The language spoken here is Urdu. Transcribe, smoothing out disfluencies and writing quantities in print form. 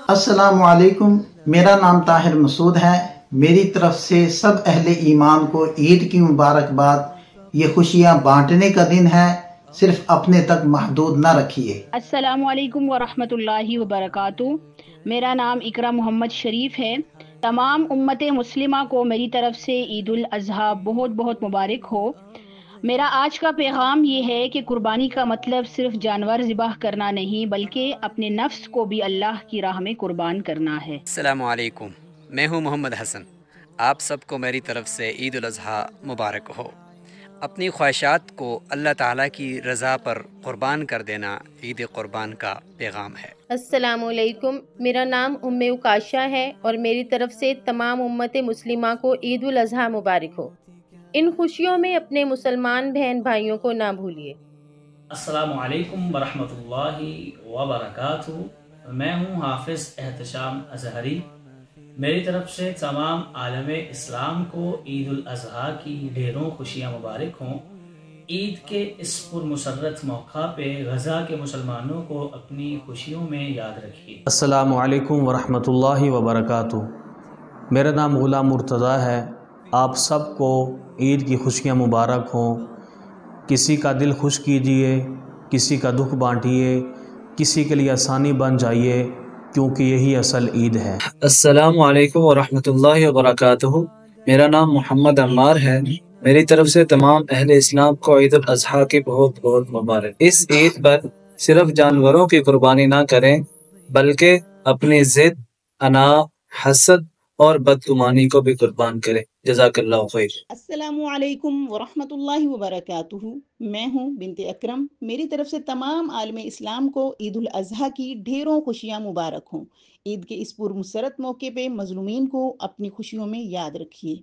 السلام علیکم، میرا نام طاہر مسعود ہے۔ میری طرف سے سب اہل ایمان کو عید کی مبارکباد۔ یہ خوشیاں بانٹنے کا دن ہے، صرف اپنے تک محدود نہ رکھیے۔ السلام علیکم ورحمۃ اللہ وبرکاتہ۔ میرا نام اقرا محمد شریف ہے۔ تمام امت مسلمہ کو میری طرف سے عید الاضحیٰ بہت بہت مبارک ہو۔ میرا آج کا پیغام یہ ہے کہ قربانی کا مطلب صرف جانور ذبح کرنا نہیں، بلکہ اپنے نفس کو بھی اللہ کی راہ میں قربان کرنا ہے۔ السلام علیکم، میں ہوں محمد حسن۔ آپ سب کو میری طرف سے عید الاضحیٰ مبارک ہو۔ اپنی خواہشات کو اللہ تعالیٰ کی رضا پر قربان کر دینا عید قربان کا پیغام ہے۔ السلام علیکم، میرا نام اکاشا ہے اور میری طرف سے تمام امت مسلمہ کو عید الاضحیٰ مبارک ہو۔ ان خوشیوں میں اپنے مسلمان بہن بھائیوں کو نہ بھولیے۔ السلام علیکم ورحمۃ اللہ وبرکاتہ۔ میں ہوں حافظ احتشام اظہری۔ میری طرف سے تمام عالم اسلام کو عید الاضحیٰ کی ڈھیروں خوشیاں مبارک ہوں۔ عید کے اس پرمسرت موقع پہ غزہ کے مسلمانوں کو اپنی خوشیوں میں یاد رکھیے۔ السلام علیکم ورحمۃ اللہ وبرکاتہ۔ میرا نام غلام مرتضیٰ ہے۔ آپ سب کو عید کی خوشیاں مبارک ہوں۔ کسی کا دل خوش کیجئے، کسی کا دکھ بانٹیے، کسی کے لیے آسانی بن جائیے، کیونکہ یہی اصل عید ہے۔ السلام علیکم ورحمۃ اللہ وبرکاتہ۔ میرا نام محمد عمار ہے۔ میری طرف سے تمام اہل اسلام کو عید الاضحیٰ کی بہت بہت مبارک۔ اس عید پر صرف جانوروں کی قربانی نہ کریں، بلکہ اپنی ضد، انا، حسد اور بدگمانی کو بھی قربان کریں۔ جزاک اللہ خیر۔ السلام علیکم ورحمۃ اللہ وبرکاتہ۔ میں ہوں بنت اکرم۔ میری طرف سے تمام عالم اسلام کو عید الاضحیٰ کی ڈھیروں خوشیاں مبارک ہوں۔ عید کے اس پرمسرت موقع پہ مظلومین کو اپنی خوشیوں میں یاد رکھیے۔